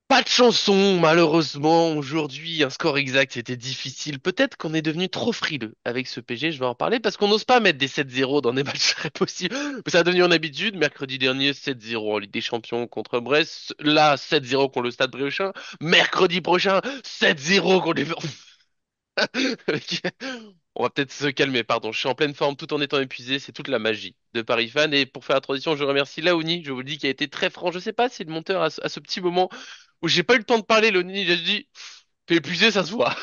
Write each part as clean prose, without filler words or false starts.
Pas de chanson, malheureusement. Aujourd'hui, un score exact, c'était difficile. Peut-être qu'on est devenu trop frileux avec ce PG, je vais en parler, parce qu'on n'ose pas mettre des 7-0 dans des matchs très possibles. Mais ça a devenu une habitude. Mercredi dernier, 7-0 en Ligue des Champions contre Brest. Là, 7-0 contre le Stade Briochin. Mercredi prochain, 7-0 contre les... Ok. On va peut-être se calmer, pardon. Je suis en pleine forme tout en étant épuisé. C'est toute la magie de Paris Fan. Et pour faire la transition, je remercie Laouni. Je vous le dis, qui a été très franc. Je sais pas si le monteur, à ce petit moment où j'ai pas eu le temps de parler, Laouni, il a dit, t'es épuisé, ça se voit.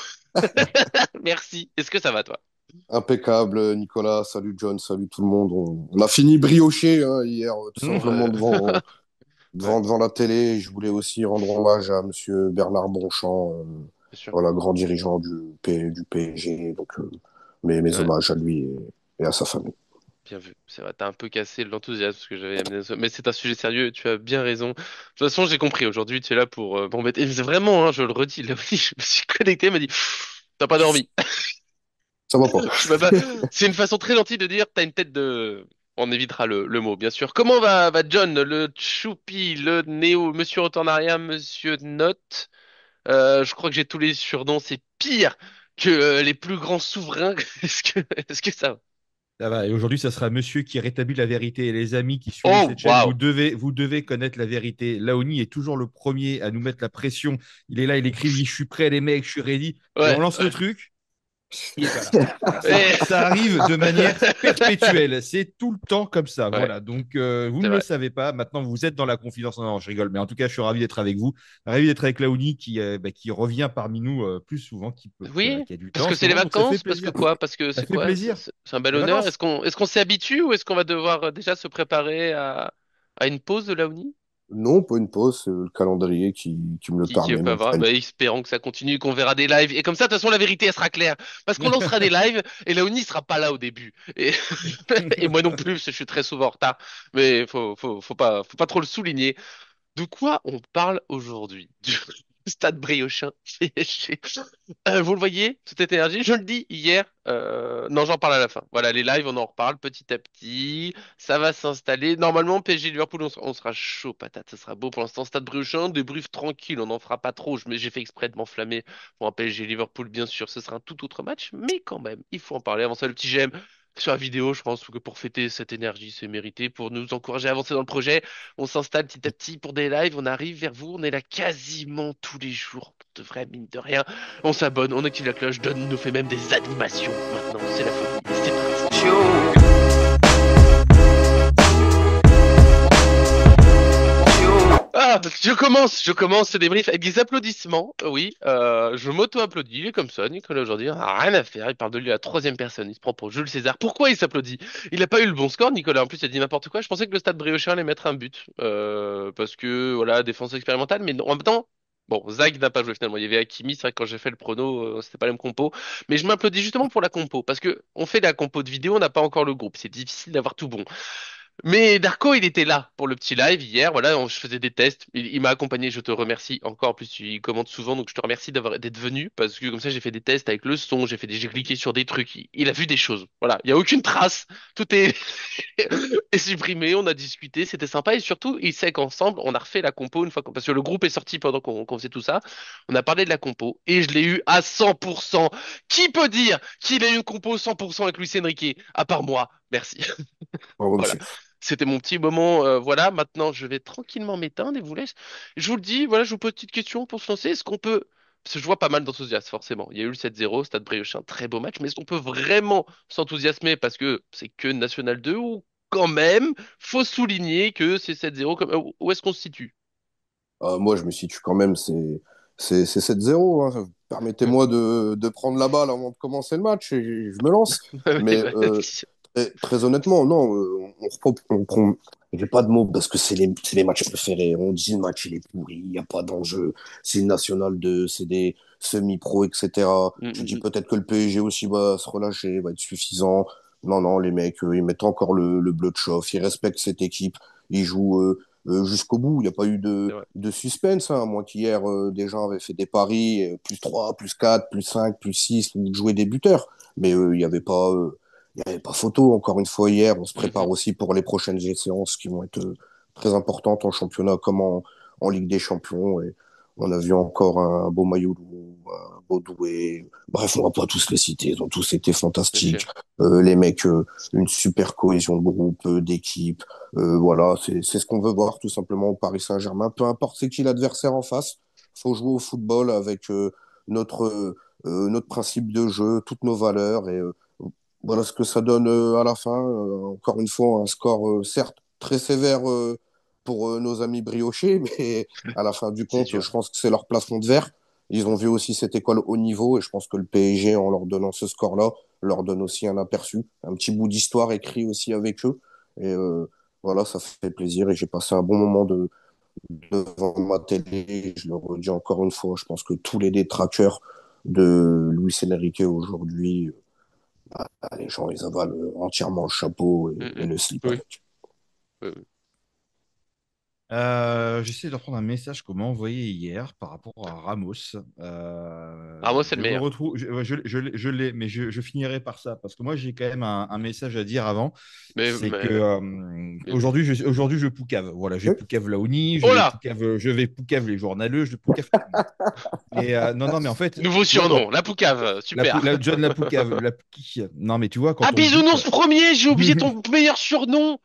Merci. Est-ce que ça va, toi? Impeccable, Nicolas. Salut John, salut tout le monde. On a fini brioché hein, hier, tout Mmh, simplement ouais, devant la télé. Je voulais aussi rendre hommage à Monsieur Bernard Bonchamp, bien sûr. voilà, grand dirigeant du PSG. Donc, mes Ouais, hommages à lui et à sa famille. bien vu. C'est vrai, t'as un peu cassé l'enthousiasme que j'avais amené. Mais c'est un sujet sérieux et tu as bien raison. De toute façon, j'ai compris. Aujourd'hui, tu es là pour m'embêter. Et c'est vraiment, hein, je le redis, Laouni, je me suis connecté, il m'a dit, t'as pas dormi. Ça va pas. Je peux pas. C'est une façon très gentille de dire t'as une tête de. On évitera le mot, bien sûr. Comment va John, le Choupi, le Néo, Monsieur Retournaria, Monsieur Note? Je crois que j'ai tous les surnoms. C'est pire que les plus grands souverains. Est-ce que ça va? Ça va. Et aujourd'hui, ça sera monsieur qui rétablit la vérité. Et les amis qui suivez Oh, cette chaîne, waouh! vous devez connaître la vérité. Laoni est toujours le premier à nous mettre la pression. Il est là, il écrit, oui, je suis prêt, les mecs, je suis ready. Et on Ouais, lance le ouais. truc. Il est pas là. Voilà, Et- ça arrive de manière perpétuelle. C'est tout le temps comme ça. Ouais, Voilà. Donc, vous c'est ne le vrai. savez pas. Maintenant, vous êtes dans la confidence. Non, non, je rigole. Mais en tout cas, je suis ravi d'être avec vous. Ravi d'être avec Laouni qui revient parmi nous plus souvent, Oui, qui a du parce temps en que ce c'est les moment. Donc, ça fait vacances, parce que plaisir. quoi? Parce que Ça c'est fait quoi? plaisir. C'est un bel Les honneur. vacances. Est-ce qu'on s'y habitue ou est-ce qu'on va devoir déjà se préparer à une pause de la Uni? Non, pas une pause. C'est le calendrier qui me le Qui permet. peut Donc, avoir, bah, espérons que ça continue, qu'on verra des lives. Et comme ça, de toute façon, la vérité, elle sera claire. Parce qu'on lancera des lives et la Uni sera pas là au début. Et, et moi non plus, parce que je suis très souvent en retard. Mais faut pas trop le souligner. De quoi on parle aujourd'hui? Du Stade Briochin PSG. Vous le voyez, toute cette énergie. Je le dis hier. Non, j'en parle à la fin. Voilà, les lives, on en reparle petit à petit. Ça va s'installer. Normalement, PSG Liverpool, on sera chaud patate. Ça sera beau pour l'instant. Stade Briochin, débrief tranquille. On n'en fera pas trop. J'ai fait exprès de m'enflammer pour un PSG Liverpool, bien sûr. Ce sera un tout autre match, mais quand même, il faut en parler. Avant ça, le petit j'aime sur la vidéo. Je pense que pour fêter cette énergie, c'est mérité. Pour nous encourager à avancer dans le projet, on s'installe petit à petit pour des lives. On arrive vers vous. On est là quasiment tous les jours. De vrai, mine de rien. On s'abonne, on active la cloche, Don nous fait même des animations. Maintenant, c'est la folie. C'est parti. Ah, je commence ce débrief avec des applaudissements. Oui, je m'auto-applaudis. Il est comme ça, Nicolas, aujourd'hui. Il a rien à faire. Il parle de lui à la troisième personne. Il se prend pour Jules César. Pourquoi il s'applaudit? Il n'a pas eu le bon score, Nicolas. En plus, il a dit n'importe quoi. Je pensais que le Stade Briochin allait mettre un but. Parce que, voilà, défense expérimentale. Mais non, en même temps, bon, Zag n'a pas joué finalement. Il y avait Hakimi. C'est vrai que quand j'ai fait le prono, c'était pas la même compo. Mais je m'applaudis justement pour la compo. Parce que on fait la compo de vidéo, on n'a pas encore le groupe. C'est difficile d'avoir tout bon. Mais Darko, il était là pour le petit live hier. Voilà, je faisais des tests. Il m'a accompagné. Je te remercie encore. En plus, tu commandes souvent, donc je te remercie d'être venu parce que comme ça, j'ai fait des tests avec le son. J'ai cliqué sur des trucs. Il a vu des choses. Voilà, il y a aucune trace. Tout est, est supprimé. On a discuté. C'était sympa et surtout, il sait qu'ensemble, on a refait la compo une fois parce que le groupe est sorti pendant qu'on faisait tout ça. On a parlé de la compo et je l'ai eu à 100%. Qui peut dire qu'il a eu une compo 100% avec Luis Enrique à part moi? Merci. bravo, Voilà. monsieur. C'était mon petit moment. Voilà, maintenant je vais tranquillement m'éteindre et vous laisse. Je vous le dis, voilà, je vous pose une petite question pour se lancer. Est-ce qu'on peut, parce que je vois pas mal d'enthousiasme, forcément. Il y a eu le 7-0, Stade Briochin, très beau match, mais est-ce qu'on peut vraiment s'enthousiasmer parce que c'est que National 2 ou quand même, faut souligner que c'est 7-0 comme, où est-ce qu'on se situe? Moi, je me situe quand même, c'est 7-0. Hein. Permettez-moi de prendre la balle avant de commencer le match et je me lance. Mais très honnêtement, non, on prend. J'ai pas de mots parce que c'est les matchs préférés. On dit le match, il est pourri, il n'y a pas d'enjeu. C'est une nationale 2, c'est des semi-pro, etc. Mm, Tu mm, dis mm. peut-être que le PSG aussi va se relâcher, va être suffisant. Non, non, les mecs, ils mettent encore le bleu de chauffe, ils respectent cette équipe, ils jouent jusqu'au bout. Il n'y a pas eu C'est de, vrai. de suspense. Hein. Moi qu'hier, des gens avaient fait des paris, plus 3 plus 4 plus 5 plus 6 ou de jouer des buteurs. Mais il y avait pas photo. Encore une fois, hier, on se prépare Mhm. aussi pour les prochaines séances qui vont être très importantes en championnat comme en Ligue des Champions. Et On a vu encore un beau Mayolo, un beau Doué. Bref, on va pas tous les citer. Ils ont tous été Bien sûr. fantastiques. Les mecs, une super cohésion de groupe, d'équipe. Voilà, c'est ce qu'on veut voir tout simplement au Paris Saint-Germain. Peu importe c'est qui l'adversaire en face, faut jouer au football avec notre notre principe de jeu, toutes nos valeurs et voilà ce que ça donne à la fin. Encore une fois, un score certes très sévère pour nos amis briochés, mais à la fin du C'est compte, sûr. je pense que c'est leur plafond de verre. Ils ont vu aussi cette école haut niveau et je pense que le PSG, en leur donnant ce score-là, leur donne aussi un aperçu, un petit bout d'histoire écrit aussi avec eux. Et voilà, ça fait plaisir et j'ai passé un bon moment devant ma télé. Je le redis encore une fois, je pense que tous les détracteurs de Luis Enrique aujourd'hui, les gens, ils avalent entièrement le chapeau Mm, et mm. le slip Oui. avec. Oui, oui. J'essaie de reprendre un message qu'on m'a envoyé hier par rapport à Ramos. Ramos, c'est Je le le meilleur. retrouve, je l'ai, mais je finirai par ça parce que moi j'ai quand même un message à dire avant. Mais, C'est que mais, mais oui. aujourd'hui je poucave. Voilà, j'ai Oui. poucave Laouni, Oh là! je vais poucave les journaleux, je poucave tout le monde. Et non, non, mais en fait, Nouveau tu vois, surnom, la Poucave. Super. John la poucave, la Pouki. Non, mais tu vois, Ah, quand on bute. Bisounours premier! J'ai oublié ton meilleur surnom!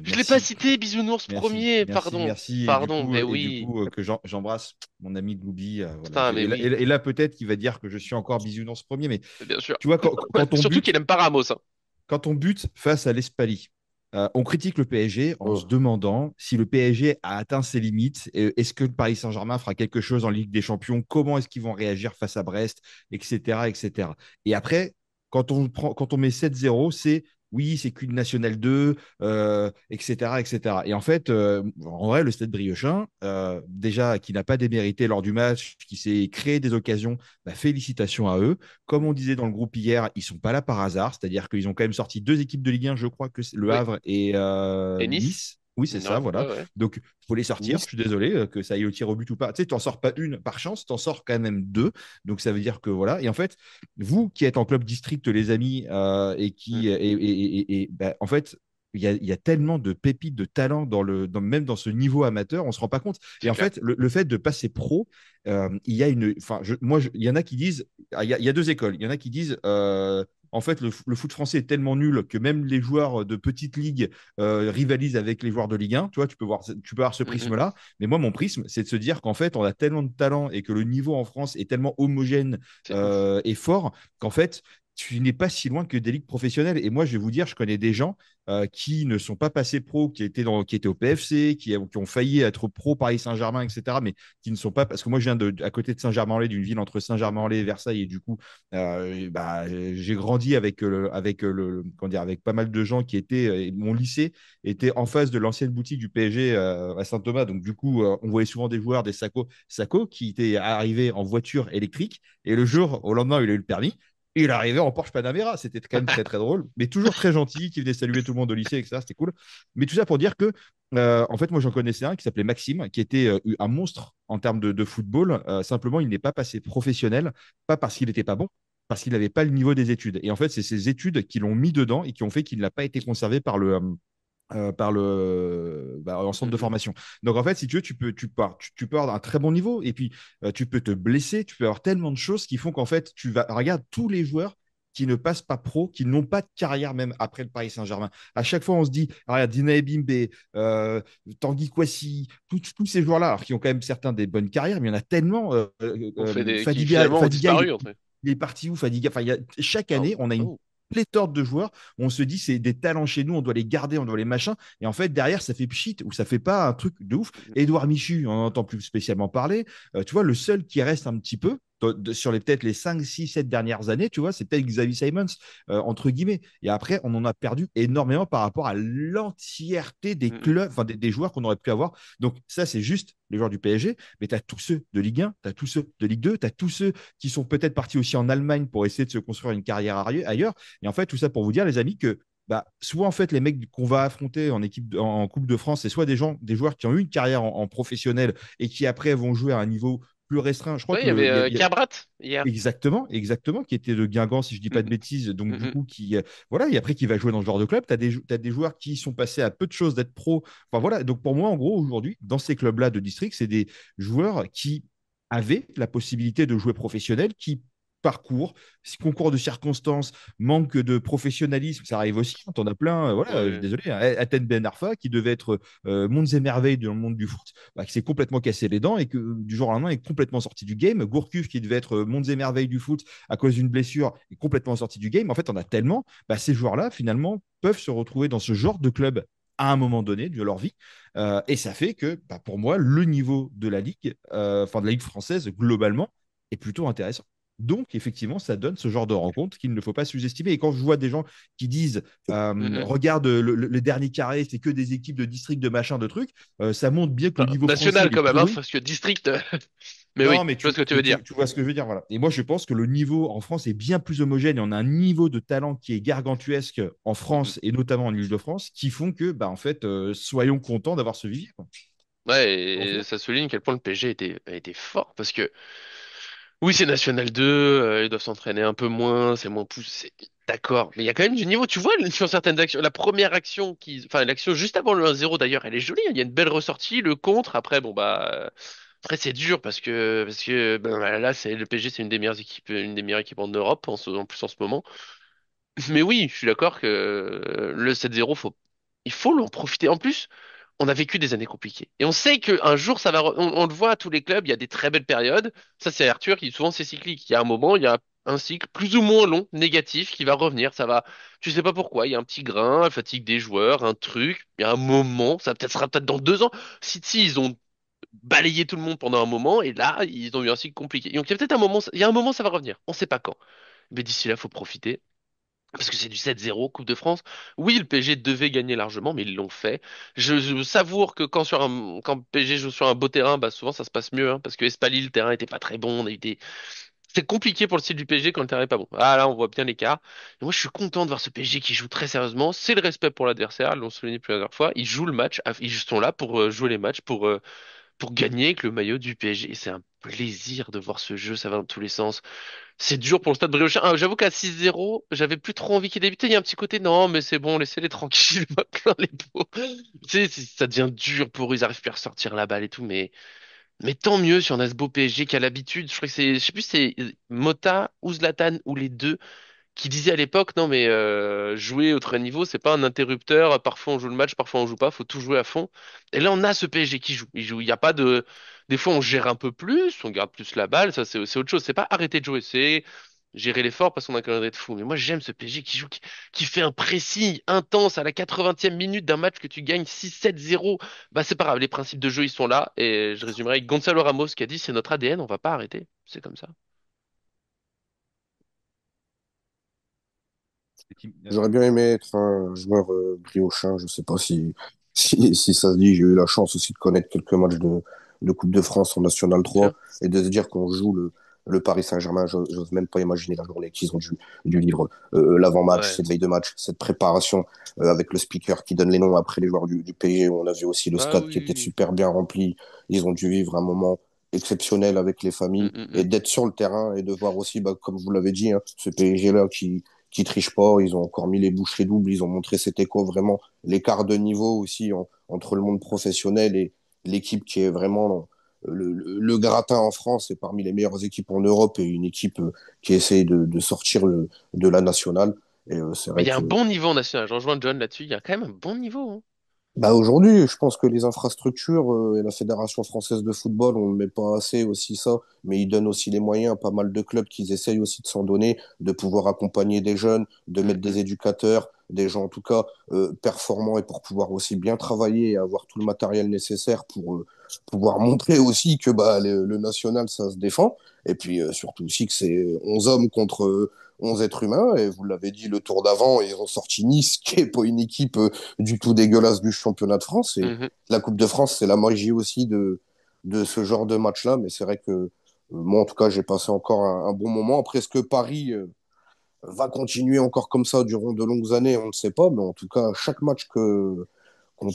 Je l'ai pas Merci. cité, Bisounours Merci, premier. merci, Pardon. merci. Pardon, mais Et du oui. coup que j'embrasse mon ami Gloubi. Voilà. Putain, mais oui. Et là, peut-être qu'il va dire que je suis encore bisounours premier. Mais Bien sûr. tu vois, Surtout qu'il aime pas Ramos, hein. quand on bute face à l'Espalie, on critique le PSG en se Oh. demandant si le PSG a atteint ses limites. Est-ce que le Paris Saint-Germain fera quelque chose en Ligue des Champions? Comment est-ce qu'ils vont réagir face à Brest, etc., etc. Et après, quand on met 7-0, c'est oui, c'est qu'une nationale 2, etc., etc. Et en fait, en vrai, le Stade Briochin, déjà, qui n'a pas démérité lors du match, qui s'est créé des occasions, bah, félicitations à eux. Comme on disait dans le groupe hier, ils sont pas là par hasard, c'est-à-dire qu'ils ont quand même sorti deux équipes de Ligue 1, je crois que c'est Le Oui. Havre et Et Nice? Nice. Oui, c'est ça, Ouais, voilà. ouais, ouais. Donc, il faut les sortir. Nice. Je suis désolé que ça aille au tir au but ou pas. Tu sais, tu n'en sors pas une par chance, tu en sors quand même deux. Donc, ça veut dire que voilà. Et en fait, vous qui êtes en club district, les amis, Mm. bah, en fait, il y a tellement de pépites de talent même dans ce niveau amateur, on ne se rend pas compte. Et C'est en clair. fait, le fait de passer pro, il y a enfin, il y en a qui disent, il y a deux écoles. Il y en a qui disent, en fait, le foot français est tellement nul que même les joueurs de petite ligue rivalisent avec les joueurs de Ligue 1. Tu vois, tu peux avoir ce Mm, mm. prisme-là. Mais moi, mon prisme, c'est de se dire qu'en fait, on a tellement de talent et que le niveau en France est tellement homogène C'est ouf. et fort qu'en fait, tu n'es pas si loin que des ligues professionnelles. Et moi, je vais vous dire, je connais des gens qui ne sont pas passés pro, qui étaient au PFC, qui ont failli être pro Paris Saint-Germain, etc., mais qui ne sont pas, parce que moi, je viens à côté de Saint-Germain-en-Laye, d'une ville entre Saint-Germain-en-Laye et Versailles, et du coup, bah, j'ai grandi comment dire, avec pas mal de gens qui étaient, mon lycée était en face de l'ancienne boutique du PSG à Saint-Thomas, donc du coup, on voyait souvent des joueurs, des Sacco, qui étaient arrivés en voiture électrique, et le jour, au lendemain, il a eu le permis, et il arrivait en Porsche Panamera. C'était quand même très, très drôle, mais toujours très gentil, qui venait saluer tout le monde au lycée, etc. C'était cool. Mais tout ça pour dire que, en fait, moi, j'en connaissais un qui s'appelait Maxime, qui était un monstre en termes de football. Simplement, il n'est pas passé professionnel, pas parce qu'il n'était pas bon, parce qu'il n'avait pas le niveau des études. Et en fait, c'est ces études qui l'ont mis dedans et qui ont fait qu'il n'a pas été conservé en centre Mm, de mm. formation. Donc en fait, si tu veux, tu peux avoir un très bon niveau et puis tu peux te blesser, tu peux avoir tellement de choses qui font qu'en fait, regarde tous les joueurs qui ne passent pas pro, qui n'ont pas de carrière même après le Paris Saint-Germain. À chaque fois, on se dit, regarde, Dina Ebimbe, Tanguy Kouassi, tous ces joueurs-là, alors qui ont quand même certains des bonnes carrières, mais il y en a tellement. On fait des qui Fadiga, finalement ont Fadiga disparu, en fait. il est parti où Fadiga? Enfin, chaque Oh, année, on a une oh. pléthore de joueurs où on se dit c'est des talents chez nous, on doit les garder, on doit les machins. Et en fait, derrière, ça fait pchit ou ça fait pas un truc de ouf. Mm, Édouard Michu, on n'entend plus spécialement parler. Tu vois, le seul qui reste un petit peu sur peut-être les 5, 6, 7 dernières années, tu vois, c'est peut-être Xavier Simons, entre guillemets. Et après, on en a perdu énormément par rapport à l'entièreté des mm, mm. clubs, enfin des joueurs qu'on aurait pu avoir. Donc ça, c'est juste les joueurs du PSG, mais tu as tous ceux de Ligue 1, tu as tous ceux de Ligue 2, tu as tous ceux qui sont peut-être partis aussi en Allemagne pour essayer de se construire une carrière ailleurs. Et en fait, tout ça pour vous dire, les amis, que bah, soit en fait les mecs qu'on va affronter en Coupe de France, c'est soit des joueurs qui ont eu une carrière en professionnel et qui après vont jouer à un niveau plus restreint. Je crois Ouais, il que y avait il y a Cabrat hier. exactement, qui était de Guingamp, si je dis Mm, pas de bêtises. Donc mm, du mm. coup, voilà, et après qui va jouer dans ce genre de club, t'as des joueurs qui sont passés à peu de choses d'être pro. Enfin voilà, donc pour moi, en gros, aujourd'hui, dans ces clubs-là de district, c'est des joueurs qui avaient la possibilité de jouer professionnel, qui parcours, concours de circonstances, manque de professionnalisme, ça arrive aussi, hein, t'en as plein, voilà, Ouais. désolé, hein, Athènes Ben Arfa, qui devait être mondes et merveilles dans le monde du foot, bah, qui s'est complètement cassé les dents et que du jour au lendemain est complètement sorti du game. Gourcuff, qui devait être mondes et merveilles du foot à cause d'une blessure, est complètement sorti du game. En fait, on a tellement, bah, ces joueurs-là, finalement, peuvent se retrouver dans ce genre de club à un moment donné de leur vie. Et ça fait que, bah, pour moi, le niveau de la Ligue, enfin de la Ligue française globalement, est plutôt intéressant. Donc, effectivement, ça donne ce genre de rencontre qu'il ne faut pas sous-estimer. Et quand je vois des gens qui disent Mhm. regarde le dernier carré, c'est que des équipes de district, de machin, de trucs, ça montre bien que le niveau français National il est quand même, hein, pourri. parce que district. Mais Non, oui, mais je vois ce que tu veux dire. tu vois ce que je veux dire, voilà. Et moi, je pense que le niveau en France est bien plus homogène et on a un niveau de talent qui est gargantuesque en Mhm. France et notamment en Ile-de-France qui font que, bah, en fait, soyons contents d'avoir ce vivier, quoi. Ouais, En et fait, ça souligne à quel point le PSG était fort, parce que oui, c'est National 2, ils doivent s'entraîner un peu moins, c'est moins poussé. D'accord, mais il y a quand même du niveau. Tu vois, sur certaines actions, la première action enfin, l'action juste avant le 1-0 d'ailleurs, elle est jolie, hein. Il y a une belle ressortie, le contre. Après, bon, bah, après, c'est dur parce que, ben, là, le PSG, c'est une des meilleures équipes en Europe, en plus en ce moment. Mais oui, je suis d'accord que le 7-0, il faut l'en profiter. En plus, on a vécu des années compliquées. Et on sait qu'un jour, on le voit à tous les clubs, il y a des très belles périodes. Ça, c'est Arthur qui dit souvent c'est cyclique. Il y a un moment, il y a un cycle plus ou moins long, négatif, qui va revenir. Tu sais pas pourquoi. Il y a un petit grain, la fatigue des joueurs, un truc. Il y a un moment, sera peut-être dans 2 ans. City, ils ont balayé tout le monde pendant un moment, et là, ils ont eu un cycle compliqué. Donc, il y a peut-être un moment, il y a un moment, ça va revenir. On sait pas quand. Mais d'ici là, faut profiter. Parce que c'est du 7-0, Coupe de France. Oui, le PSG devait gagner largement, mais ils l'ont fait. Je savoure que quand le PSG joue sur un beau terrain, bah souvent ça se passe mieux, hein, parce que Espali, le terrain était pas très bon. C'est compliqué pour le style du PSG quand le terrain est pas bon. Ah là, on voit bien l'écart. Et moi, je suis content de voir ce PSG qui joue très sérieusement. C'est le respect pour l'adversaire, ils l'ont souligné plusieurs fois. Ils jouent le match, ils sont là pour jouer les matchs, pour gagner avec le maillot du PSG. Et c'est un plaisir de voir ce jeu, ça va dans tous les sens. C'est dur pour le Stade Briochin. Ah, j'avoue qu'à 6-0, j'avais plus trop envie qu'il débute. Il y a un petit côté, non, mais c'est bon, laissez-les tranquilles maintenant, les pauvres. Tu sais, ça devient dur pour eux, ils arrivent plus à ressortir la balle et tout, mais tant mieux si on a ce beau PSG qui a l'habitude. Je crois que je sais plus, si c'est Mota ou Zlatan ou les deux qui disait à l'époque, non mais jouer au très niveau, c'est pas un interrupteur. Parfois on joue le match, parfois on joue pas. Faut tout jouer à fond. Et là on a ce PSG qui joue. Il joue. Il y a pas de. Des fois on gère un peu plus, on garde plus la balle. Ça c'est autre chose. C'est pas arrêter de jouer, c'est gérer l'effort parce qu'on a un calendrier de fou. Mais moi j'aime ce PSG qui joue, qui fait un pressing intense à la 80e minute d'un match que tu gagnes 6-7-0. Bah c'est pas grave. Les principes de jeu ils sont là. Et je résumerai avec Gonzalo Ramos qui a dit c'est notre ADN, on va pas arrêter. C'est comme ça. J'aurais bien aimé être un joueur briochin. Je sais pas si ça se dit. J'ai eu la chance aussi de connaître quelques matchs de Coupe de France en National Bien sûr. 3 et de se dire qu'on joue le Paris Saint-Germain. J'ose même pas imaginer la journée qu'ils ont dû vivre. L'avant-match, Ouais. cette veille de match, cette préparation avec le speaker qui donne les noms après les joueurs du PSG. On a vu aussi le Ah stade oui, qui oui, était oui. super bien rempli. Ils ont dû vivre un moment exceptionnel avec les Mm, familles mm, et mm. d'être sur le terrain et de voir aussi, bah, comme vous l'avez dit, hein, ce PSG-là qui trichent pas. Ils ont encore mis les bouchées doubles. Ils ont montré cet écho vraiment, l'écart de niveau aussi entre le monde professionnel et l'équipe qui est vraiment le gratin en France et parmi les meilleures équipes en Europe et une équipe qui essaye de sortir de la nationale. Et c'est Mais vrai il y a un que bon niveau en national. Je rejoins John là-dessus. Il y a quand même un bon niveau, hein. bah aujourd'hui, je pense que les infrastructures et la Fédération française de football, on ne met pas assez aussi ça, mais ils donnent aussi les moyens à pas mal de clubs qui essayent aussi de s'en donner, de pouvoir accompagner des jeunes, de Mm, mettre mm. des éducateurs, des gens en tout cas performants et pour pouvoir aussi bien travailler et avoir tout le matériel nécessaire pour pouvoir montrer aussi que bah, le national, ça se défend. Et puis surtout aussi que c'est 11 hommes contre 11 êtres humains. Et vous l'avez dit, le tour d'avant, ils ont sorti Nice, qui est pas une équipe du tout dégueulasse du championnat de France. Et Mhm. la Coupe de France, c'est la magie aussi de ce genre de match-là. Mais c'est vrai que moi, en tout cas, j'ai passé encore un bon moment. Après, est-ce que Paris va continuer encore comme ça durant de longues années? On ne sait pas. Mais en tout cas, chaque match qu'on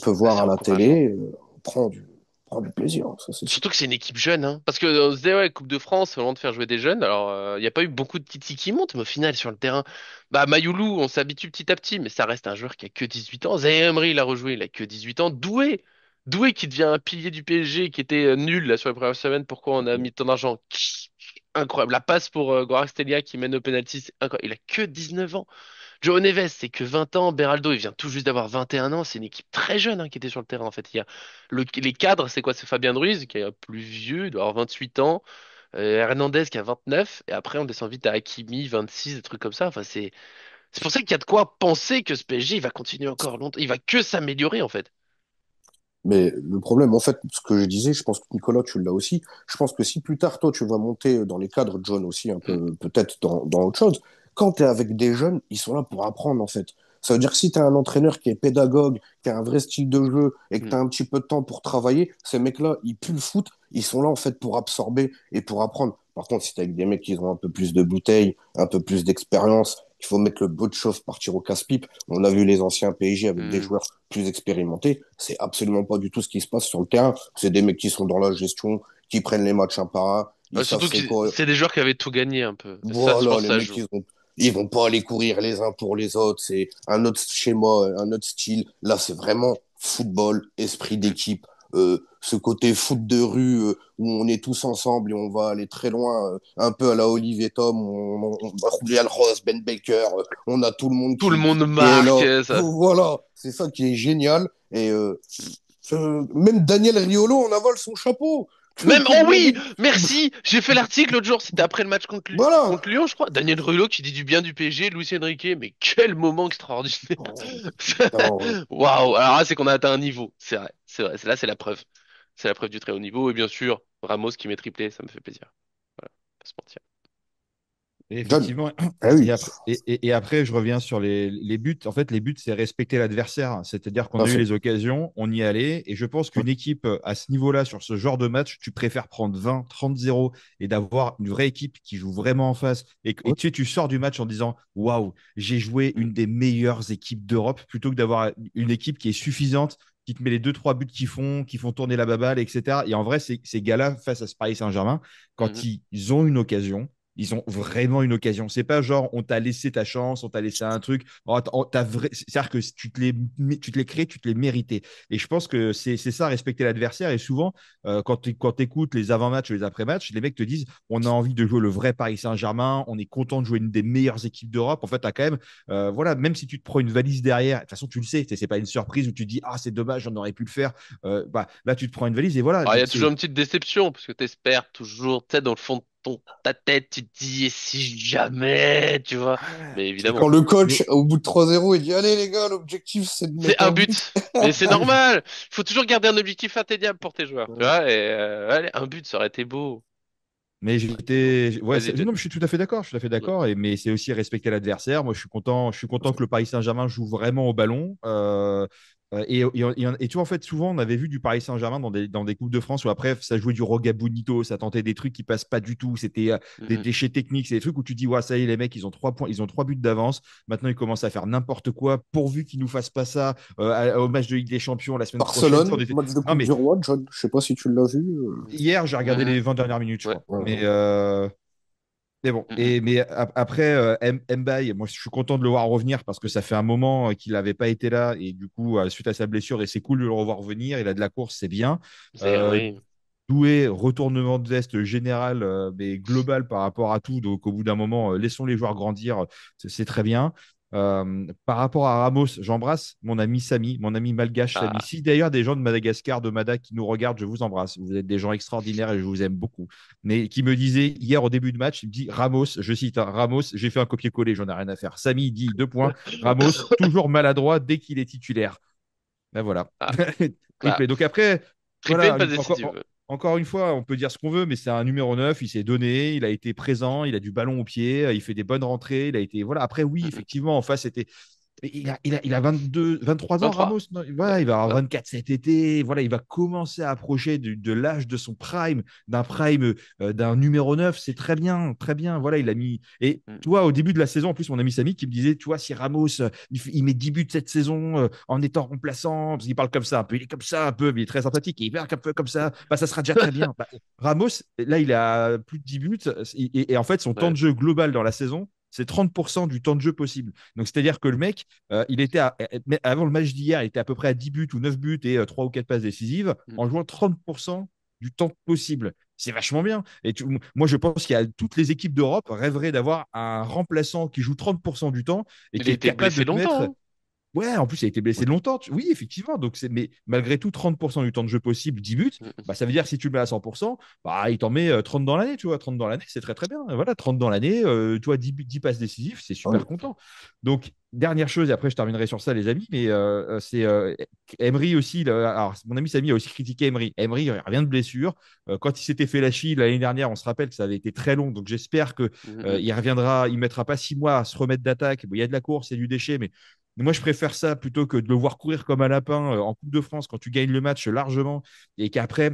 peut Bah, voir c'est à la encourageant. télé, on prend du plaisir. Ça, c'est sûr. Surtout que c'est une équipe jeune, hein. Parce que on se disait, ouais, Coupe de France, c'est vraiment de faire jouer des jeunes. Alors, il n'y a pas eu beaucoup de titis qui montent, mais au final, sur le terrain, bah, Mayoulou, on s'habitue petit à petit, mais ça reste un joueur qui a que 18 ans. Zaïre Emery, il a rejoué, il a que 18 ans. Doué. Doué qui devient un pilier du PSG, qui était nul là sur les premières semaines. Pourquoi on a mis tant d'argent? Incroyable. La passe pour Kvaratskhelia qui mène au penalty, c'est incroyable. Il a que 19 ans. Joe Neves, c'est que 20 ans. Beraldo, il vient tout juste d'avoir 21 ans. C'est une équipe très jeune hein, qui était sur le terrain en fait. Il y a les cadres, c'est quoi? C'est Fabien Ruiz qui est plus vieux, il doit avoir 28 ans. Hernandez qui a 29. Et après, on descend vite à Hakimi, 26, des trucs comme ça. Enfin, c'est pour ça qu'il y a de quoi penser que ce PSG il va continuer encore longtemps. Il va que s'améliorer en fait. Mais le problème, en fait, ce que je disais, je pense que Nicolas, tu l'as aussi. Je pense que si plus tard, toi, tu vas monter dans les cadres, John aussi, un Mm. peu, peut-être dans autre chose, quand tu es avec des jeunes, ils sont là pour apprendre, en fait. Ça veut dire que si tu as un entraîneur qui est pédagogue, qui a un vrai style de jeu et que tu Mm. as un petit peu de temps pour travailler, ces mecs-là, ils puent le foot, ils sont là, en fait, pour absorber et pour apprendre. Par contre, si tu avec des mecs qui ont un peu plus de bouteilles, un peu plus d'expérience, il faut mettre le bout de chauffe, partir au casse-pipe. On a vu les anciens PSG avec des Mm. joueurs plus expérimentés. C'est absolument pas du tout ce qui se passe sur le terrain. C'est des mecs qui sont dans la gestion, qui prennent les matchs un par un. Ils savent Surtout que c'est quoi. c'est des joueurs qui avaient tout gagné un peu. C'est ça, je Voilà, pense que les ça mecs, joue. ils vont pas aller courir les uns pour les autres. C'est un autre schéma, un autre style. Là, c'est vraiment football, esprit Mm. d'équipe. Ce côté foot de rue où on est tous ensemble et on va aller très loin, un peu à la Olivier Tom, on va rouler Al Ross, Ben Baker, on a tout le monde Tout le monde qui est marque, là. ça. Voilà, c'est ça qui est génial. Et même Daniel Riolo en avale son chapeau. Même, Que oh oui, demander. merci, j'ai fait l'article l'autre jour, c'était après le match Voilà. contre Lyon, je crois. Daniel Rulot qui dit du bien du PSG, Luis Enrique, mais quel moment extraordinaire. Oh, putain. Waouh, alors là, c'est qu'on a atteint un niveau, c'est vrai, c'est vrai, là, c'est la preuve. C'est la preuve du très haut niveau, et bien sûr, Ramos qui met triplé, ça me fait plaisir. Voilà, pas se mentir. Et John. effectivement, Ah oui, et après, je reviens sur les buts. En fait, les buts, c'est respecter l'adversaire. C'est-à-dire qu'on tout à a eu fait. les occasions, on y allait. Et je pense qu'une équipe à ce niveau-là, sur ce genre de match, tu préfères prendre 20, 30-0 et d'avoir une vraie équipe qui joue vraiment en face. Et Ouais. tu sors du match en disant, waouh, j'ai joué Mm. une des meilleures équipes d'Europe, plutôt que d'avoir une équipe qui est suffisante, qui te met les deux trois buts qui font tourner la baballe, etc. Et en vrai, ces gars-là, face à ce Paris Saint-Germain, quand Mhm. ils ont une occasion, ils ont vraiment une occasion. C'est pas genre on t'a laissé ta chance, on t'a laissé un truc. C'est-à-dire que si tu te les crées, tu te les méritais. Et je pense que c'est ça, respecter l'adversaire. Et souvent, quand tu écoutes les avant-matchs ou les après-matchs, les mecs te disent on a envie de jouer le vrai Paris Saint-Germain, on est content de jouer une des meilleures équipes d'Europe. En fait, tu as quand même, voilà, même si tu te prends une valise derrière, de toute façon, tu le sais, c'est pas une surprise où tu dis ah, c'est dommage, j'en aurais pu le faire. Bah, là, tu te prends une valise et voilà. Ah, il y Donc, a toujours c'est une petite déception, parce que t'espères toujours, tu sais, dans le fond de ta tête, tu te dis, et si jamais, tu vois. Mais C'est quand évidemment. le mais, coach, au bout de 3-0, il dit, allez les gars, l'objectif, c'est de C'est mettre un un but. but. Mais c'est normal. Il faut toujours garder un objectif atteignable pour tes joueurs. Tu vois, et allez, un but, ça aurait été beau. Mais Ça aurait été beau. ouais, Vas-y, non, John. mais je suis tout à fait d'accord, je suis tout à fait d'accord, mais c'est aussi respecter l'adversaire. Moi, je suis content que le Paris Saint-Germain joue vraiment au ballon. Et tu vois, en fait, souvent, on avait vu du Paris Saint-Germain dans des Coupes de France où après, ça jouait du Roga Bonito, ça tentait des trucs qui passent pas du tout. C'était des Mhm. déchets techniques, c'est des trucs où tu dis, ouais, ça y est, les mecs, ils ont 3 points, ils ont 3 buts d'avance. Maintenant, ils commencent à faire n'importe quoi, pourvu qu'ils nous fassent pas ça au match de Ligue des Champions la semaine prochaine. Ça, Barcelone, match de Non, Coupe mais du Roi, John, je sais pas si tu l'as vu. hier, j'ai regardé Mhm. les 20 dernières minutes, je Ouais. crois. Ouais. Mais bon, Mhm. après, Mbaye, moi je suis content de le voir revenir parce que ça fait un moment qu'il n'avait pas été là et du coup, suite à sa blessure, et c'est cool de le revoir revenir. Il a de la course, c'est bien. Euh, Oui. Doué, retournement de veste général, mais global par rapport à tout. Donc au bout d'un moment, laissons les joueurs grandir, c'est très bien. Par rapport à Ramos, j'embrasse mon ami Samy, mon ami malgache Samy. Ah, Si d'ailleurs des gens de Madagascar, de Mada qui nous regardent, je vous embrasse. Vous êtes des gens extraordinaires et je vous aime beaucoup. Mais qui me disait hier au début de match, il me dit Ramos, je cite hein, Ramos, j'ai fait un copier-coller, j'en ai rien à faire. Samy dit 2 points, Ramos, toujours maladroit dès qu'il est titulaire. Ben voilà. ah, ah. Triplé. Donc après, Triplé, une voilà, passe décisive. encore une fois, on peut dire ce qu'on veut, mais c'est un numéro 9, il s'est donné, il a été présent, il a du ballon au pied, il fait des bonnes rentrées, il a été. Voilà. Après, oui, Mhm. effectivement, en face, c'était. Mais il a 23 ans, 23. Ramos. Non Ouais. voilà, il va avoir Ouais. 24 cet été. Voilà, il va commencer à approcher de l'âge de son prime, d'un prime, d'un numéro 9. C'est très bien, très bien. Voilà, il a mis. Et Mhm. tu vois, au début de la saison, en plus, mon ami Samy qui me disait, tu vois, si Ramos, il met 10 buts cette saison en étant remplaçant, parce qu'il parle comme ça un peu, il est comme ça un peu, mais il est très sympathique, et il parle un peu comme ça, bah, ça sera déjà très bien. Bah, Ramos, là, il a plus de 10 buts, et en fait, son temps Ouais. de jeu global dans la saison, C'est 30% du temps de jeu possible. Donc, c'est-à-dire que le mec, avant le match d'hier, il était à peu près à 10 buts ou 9 buts et 3 ou 4 passes décisives Mm. en jouant 30% du temps possible. C'est vachement bien. Moi, je pense qu'il y a toutes les équipes d'Europe rêveraient d'avoir un remplaçant qui joue 30% du temps et Il a qui est été capable de blessé te longtemps, mettre. hein. Ouais, en plus, il a été blessé longtemps. Oui, effectivement. Mais malgré tout, 30% du temps de jeu possible, 10 buts, Mm. bah, ça veut dire que si tu le mets à 100%, bah, il t'en met 30 dans l'année, tu vois. 30 dans l'année, c'est très, très bien. Voilà, 30 dans l'année, tu vois, 10 buts, 10 passes décisives, c'est Ouais. super content. Donc, dernière chose, et après, je terminerai sur ça, les amis, mais c'est Emery aussi. Alors, mon ami Samy a aussi critiqué Emery. Emery, il revient de blessure. Quand il s'était fait la cheville l'année dernière, on se rappelle que ça avait été très long. Donc, j'espère que Mm. il reviendra, il mettra pas 6 mois à se remettre d'attaque. Bon, il y a de la course, il y a du déchet, mais moi, je préfère ça plutôt que de le voir courir comme un lapin en Coupe de France quand tu gagnes le match largement et qu'après,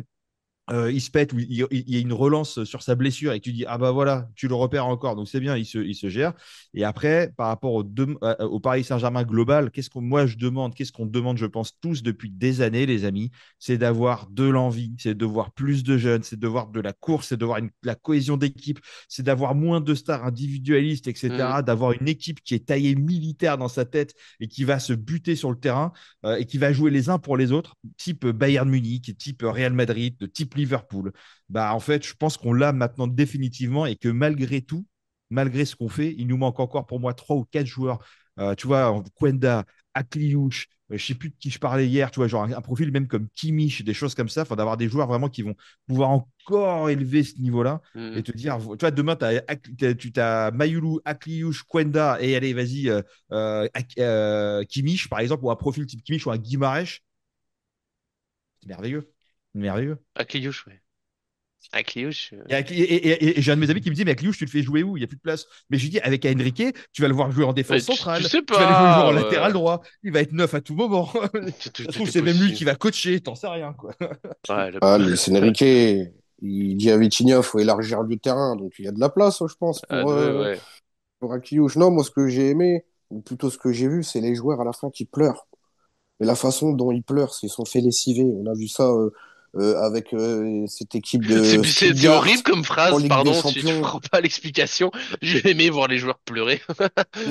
il se pète ou il y a une relance sur sa blessure et que tu dis ah bah voilà tu le repères encore donc c'est bien il se gère et après par rapport au Paris Saint-Germain global qu'est-ce qu'on demande je pense tous depuis des années les amis c'est d'avoir de l'envie c'est de voir plus de jeunes c'est de voir de la course c'est de voir la cohésion d'équipe c'est d'avoir moins de stars individualistes Mm. etc d'avoir une équipe qui est taillée militaire dans sa tête et qui va se buter sur le terrain et qui va jouer les uns pour les autres, type Bayern Munich, type Real Madrid, type Liverpool. Bah, en fait, je pense qu'on l'a maintenant définitivement et que malgré tout, malgré ce qu'on fait, il nous manque encore pour moi 3 ou 4 joueurs. Tu vois, Kwenda, Akliouche, je ne sais plus de qui je parlais hier, tu vois, genre un profil même comme Kimmich, des choses comme ça, enfin, d'avoir des joueurs vraiment qui vont pouvoir encore élever ce niveau-là et Mm. te dire, tu vois, demain, tu as Mayulu, Akliouche, Kwenda et allez, vas-y, Kimmich, par exemple, ou un profil type Kimmich ou un Guimarães, c'est merveilleux. Merveilleux. À Cliouche, ouais. À Cliouche. Et j'ai un de mes amis qui me dit, mais Akliouche, tu le fais jouer où? Il n'y a plus de place. Mais je lui dis, avec Enrique, tu vas le voir jouer en défense Tu centrale, sais tu vas aller jouer en pas. latéral droit, il va être neuf à tout moment. Tout Ça se trouve, est c'est même lui possible. qui va coacher, t'en sais rien, quoi. Ouais, Ah, Luis Enrique, il dit à Vitinha, faut élargir le terrain. Donc, il y a de la place, je pense, ouais. pour Akliouche. Non, moi, ce que j'ai aimé, ou plutôt ce que j'ai vu, c'est les joueurs à la fin qui pleurent. Et la façon dont ils pleurent, c'est qu'ils sont fait lessiver. On a vu ça avec cette équipe de C'est Stuttgart horrible comme en phrase, Ligue des pardon, si tu Champions. prends pas l'explication. J'ai aimé voir les joueurs pleurer.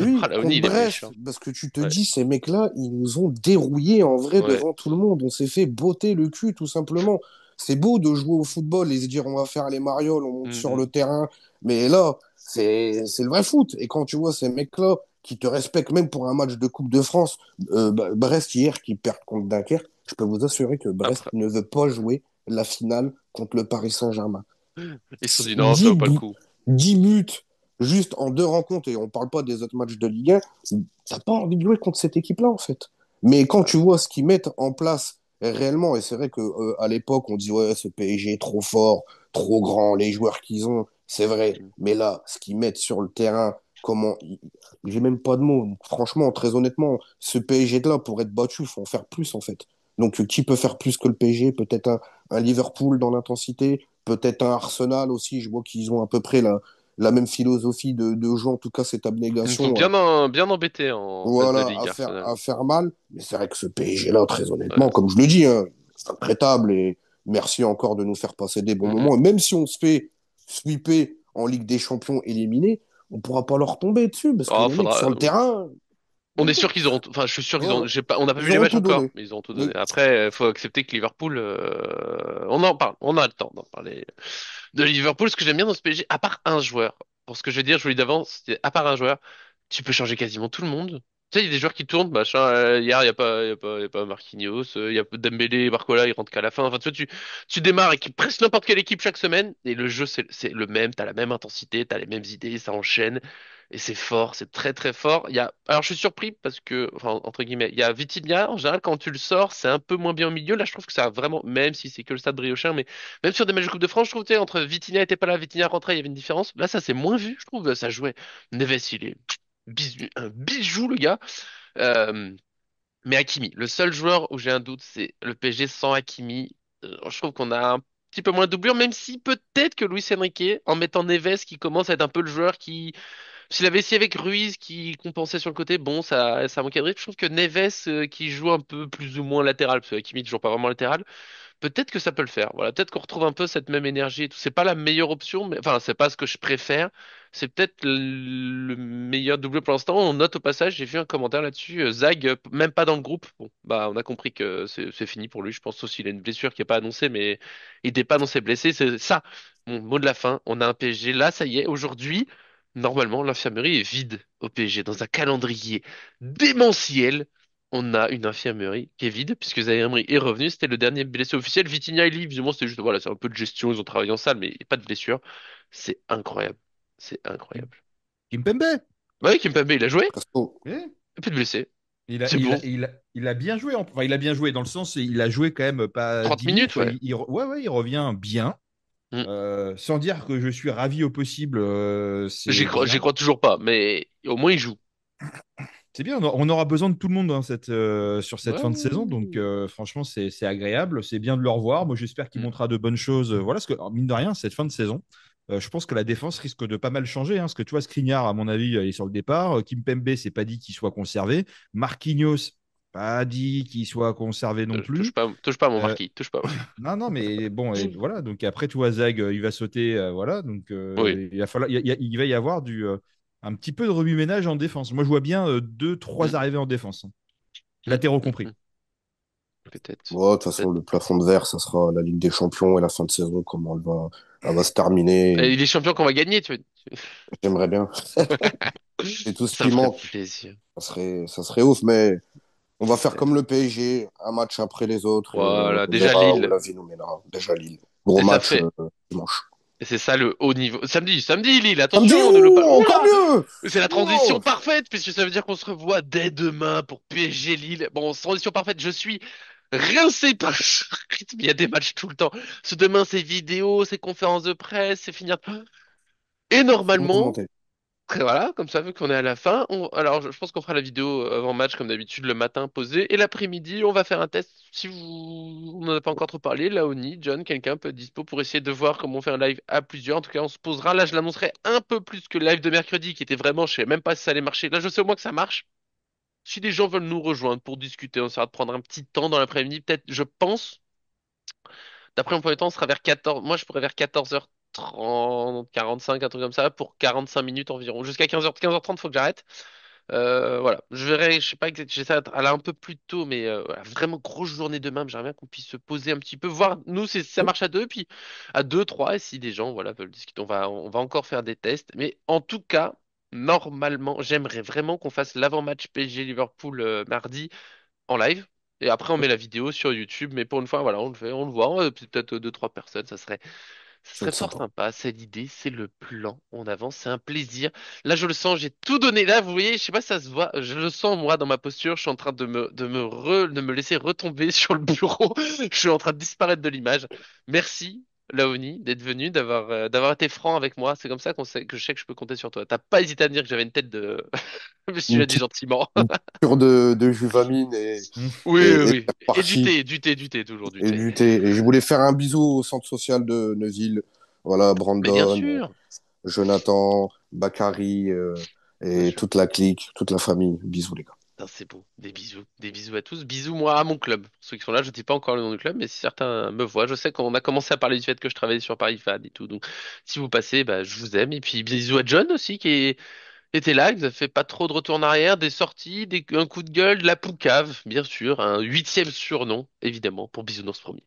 Oui, Ah, là, contre il est Brest, méchant. parce que tu te Ouais, dis, ces mecs-là, ils nous ont dérouillés en vrai ouais. devant tout le monde. On s'est fait botter le cul, tout simplement. C'est beau de jouer au football et se dire, on va faire les marioles, on monte sur Mm, le terrain. Mais là, c'est le vrai foot. Et quand tu vois ces mecs-là qui te respectent même pour un match de Coupe de France, Brest hier qui perd contre Dunkerque, je peux vous assurer que Brest après, ne veut pas jouer la finale contre le Paris Saint-Germain. ils se sont dit non, ça 10 vaut pas le buts, coup. 10 buts juste en 2 rencontres, et on ne parle pas des autres matchs de Ligue 1, t'as pas envie de jouer contre cette équipe-là, en fait. Mais quand Ouais. tu vois ce qu'ils mettent en place réellement, et c'est vrai que à l'époque, on dit ouais, ce PSG est trop fort, trop grand, les joueurs qu'ils ont, c'est vrai. Mm. Mais là, ce qu'ils mettent sur le terrain, comment. J'ai même pas de mots. Franchement, très honnêtement, ce PSG-là, pour être battu, il faut en faire plus, en fait. Donc, qui peut faire plus que le PSG? Peut-être un Liverpool dans l'intensité, peut-être un Arsenal aussi. Je vois qu'ils ont à peu près la même philosophie de jeu, en tout cas cette Ils me sont abnégation, bien, bien embêtés en phase de voilà, ligue, Arsenal. à faire mal. Mais c'est vrai que ce PSG-là, très Ouais. honnêtement, comme je le dis, hein, c'est intraitable et merci encore de nous faire passer des bons Mm, mm. moments. Et même si on se fait sweeper en Ligue des Champions éliminé, on pourra pas leur tomber dessus parce que Oh, les mecs faudra. sur le terrain, On est sûr qu'ils auront. Enfin, je suis sûr qu'ils ont. voilà, J'ai pas. On n'a pas vu ils les auront matchs tout encore, donné. mais ils auront tout donné. Oui. Après, faut accepter que Liverpool. On en parle. On a le temps d'en parler de Liverpool. Ce que j'aime bien dans ce PSG, à part un joueur. Pour ce que je vais dire, je vous l'ai d'avance. À part un joueur, tu peux changer quasiment tout le monde. Tu sais, il y a des joueurs qui tournent. Machin. Hier, il y a pas Marquinhos. Il y a Dembélé, et Barcola. Ils rentrent qu'à la fin. Enfin, tu vois, tu démarres avec presque n'importe quelle équipe chaque semaine et le jeu c'est le même. T'as la même intensité, t'as les mêmes idées, ça enchaîne. Et c'est fort, c'est très très fort. Alors je suis surpris parce que, enfin, entre guillemets, il y a Vitinha, en général, quand tu le sors, c'est un peu moins bien au milieu. Là, je trouve que ça a vraiment, même si c'est que le stade briochin, mais même sur des matchs de Coupe de France, je trouve, tu sais, entre Vitinha était pas là, Vitinha rentrait, il y avait une différence. Là, ça c'est moins vu, je trouve, ça jouait. Neves, il est un bijou, le gars. Euh, mais Hakimi, le seul joueur où j'ai un doute, c'est le PSG sans Hakimi. Je trouve qu'on a un petit peu moins de doublure, même si peut-être que Luis Enrique, en mettant Neves, qui commence à être un peu le joueur qui s'il avait essayé avec Ruiz qui compensait sur le côté, bon, ça manquait de rythme. Je trouve que Neves, qui joue un peu plus ou moins latéral, parce que Hakimi est toujours pas vraiment latéral, peut-être que ça peut le faire. Voilà, peut-être qu'on retrouve un peu cette même énergie et tout. C'est pas la meilleure option, mais enfin, c'est pas ce que je préfère. C'est peut-être le meilleur doublé pour l'instant. On note au passage, j'ai vu un commentaire là-dessus. Zag, même pas dans le groupe. Bon, bah, on a compris que c'est fini pour lui. Je pense aussi qu'il a une blessure qui est pas annoncée, mais il n'était pas annoncé blessé. C'est ça. Mon mot de la fin. On a un PSG. Là, ça y est. Aujourd'hui, normalement, l'infirmerie est vide au PSG dans un calendrier démentiel. On a une infirmerie qui est vide puisque Zaïre Emery est revenu. C'était le dernier blessé officiel. Vitinha, il est libre. Visiblement, c'était juste, voilà, c'est un peu de gestion. Ils ont travaillé en salle, mais pas de blessure. C'est incroyable. C'est Kim- incroyable. Kimpembe. Ouais, Kimpembe, il a joué. Presto. Eh, Plus de blessés. Il a, C'est il bon. a, il a, il a bien joué. Enfin, il a bien joué dans le sens, il a joué quand même pas 30 10 minutes, minutes, quoi. ouais. Ouais, ouais, il revient bien. Mm. Sans dire que je suis ravi au possible, c'est J'y bien. crois toujours pas, mais au moins il joue. C'est bien, on aura besoin de tout le monde hein, sur cette fin de saison, donc Ouais. franchement, c'est agréable, c'est bien de le revoir. Moi, j'espère qu'il Mm. montrera de bonnes choses. Voilà, parce que mine de rien, cette fin de saison, je pense que la défense risque de pas mal changer, hein, parce que tu vois, Skriniar, à mon avis, il est sur le départ. Kimpembe, c'est pas dit qu'il soit conservé. Marquinhos, pas dit qu'il soit conservé non plus. Touche pas à mon Euh, marquis. Touche pas. non, non, mais bon, et voilà. Donc après, tu vois, Zag, il va sauter, voilà. Donc Oui. il va falloir, il va y avoir un petit peu de remue-ménage en défense. Moi, je vois bien deux, trois Mm. arrivées en défense, hein, Mm. latéraux Mm. compris. Mm. Peut-être. Ouais, de toute façon, Peut-être. le plafond de verre, ça sera la Ligue des Champions et la fin de saison, comment elle va se terminer. Et il est champion qu'on va gagner, tu vois. J'aimerais bien. C'est tout ce Ça me qui ferait manque. plaisir. Ça serait ouf, mais on va faire C'est- comme le PSG, un match après les autres, et Voilà, on déjà verra où Lille. la vie nous mènera. Déjà Lille. Gros Et ça match fait. dimanche. Et c'est ça le haut niveau. Samedi, Lille, Samedi, attention, ne loupe pas. ouh, encore Oula! mieux! C'est la transition Wow! parfaite, puisque ça veut dire qu'on se revoit dès demain pour PSG Lille. Bon, transition parfaite, je suis rincé par ce rythme. Il y a des matchs tout le temps. Ce demain, c'est vidéo, c'est conférence de presse, c'est finir. Et Faut normalement, remonter. voilà, comme ça, vu qu'on est à la fin, alors je pense qu'on fera la vidéo avant match comme d'habitude le matin posé et l'après-midi on va faire un test. Si vous on n'en a pas encore trop parlé, Laoni, John, quelqu'un peut être dispo pour essayer de voir comment on fait un live à plusieurs. En tout cas, on se posera. Là, je l'annoncerai un peu plus que le live de mercredi qui était vraiment, je sais même pas si ça allait marcher. Là, je sais au moins que ça marche. Si des gens veulent nous rejoindre pour discuter, on essaiera de prendre un petit temps dans l'après-midi. Peut-être, je pense, d'après mon premier temps, on sera vers 14. Moi, je pourrais vers 14h30, 45, un truc comme ça, pour 45 minutes environ. Jusqu'à 15h, 15h30, faut que j'arrête. Voilà, je verrai, je sais pas exactement, j'essaie d'aller un peu plus tôt, mais voilà, vraiment grosse journée demain, mais j'aimerais bien qu'on puisse se poser un petit peu, voir nous si ça marche à deux, puis à deux, trois, et si des gens voilà veulent discuter, on va encore faire des tests, mais en tout cas, normalement, j'aimerais vraiment qu'on fasse l'avant-match PSG Liverpool mardi en live. Et après, on met la vidéo sur YouTube, mais pour une fois, voilà, on le fait, on le voit, peut-être deux, trois personnes, ça Ça va serait être fort sympa. sympa, c'est l'idée, c'est le plan. On avance, c'est un plaisir. Là, je le sens, j'ai tout donné. Là, vous voyez, je sais pas si ça se voit, je le sens moi dans ma posture. Je suis en train de me laisser retomber sur le bureau. Je suis en train de disparaître de l'image. Merci, Laoni, d'être venu, d'avoir été franc avec moi. C'est comme ça que je sais que je peux compter sur toi. T'as pas hésité à me dire que j'avais une tête de. Je me suis Une dit petite gentiment. une cure de juvamine Mm. Oui, oui, et oui. c'est Et du parti. thé, du thé, du thé, toujours du Et thé. du thé. Et je voulais faire un bisou au centre social de Neuville. Voilà, Mais bien Brandon, sûr. Jonathan, Bakary Bien et sûr. toute la clique, toute la famille. Bisous, les gars. Non, c'est beau. Des bisous. Des bisous à tous. Bisous, moi, à mon club. Pour ceux qui sont là, je ne dis pas encore le nom du club, mais si certains me voient, je sais qu'on a commencé à parler du fait que je travaillais sur Paris Fan et tout. Donc, si vous passez, bah, je vous aime. Et puis, bisous à John aussi, était là, qui nous a fait pas trop de retour en arrière, des sorties, un coup de gueule, de la poucave, bien sûr. Un huitième surnom, évidemment, pour Bisounours premier.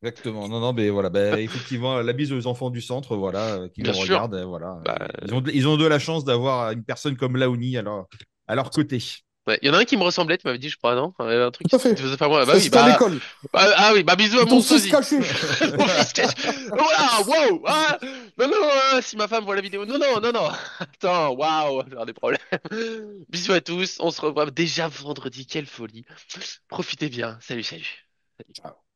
Exactement. Non, non, mais voilà. Bah, effectivement, la bise aux enfants du centre, voilà, qui Bien nous sûr. regardent, voilà. Bah, Ils ont de la chance d'avoir une personne comme Laouni à leur côté. ouais. Il y en a un qui me ressemblait, tu m'avais dit, je crois, non? Un truc Tout à qui te fait. faisait pas moi. Bah oui, C'était à l'école. ah oui, bah bisous à C'est ton mon fils sosie. caché. Mon fils cache. Voilà, wow, ah, non, non, si ma femme voit la vidéo, non, non, non, non. Attends, waouh, j'ai des problèmes. Bisous à tous, on se revoit déjà vendredi, quelle folie. Profitez bien, salut, salut. Ciao.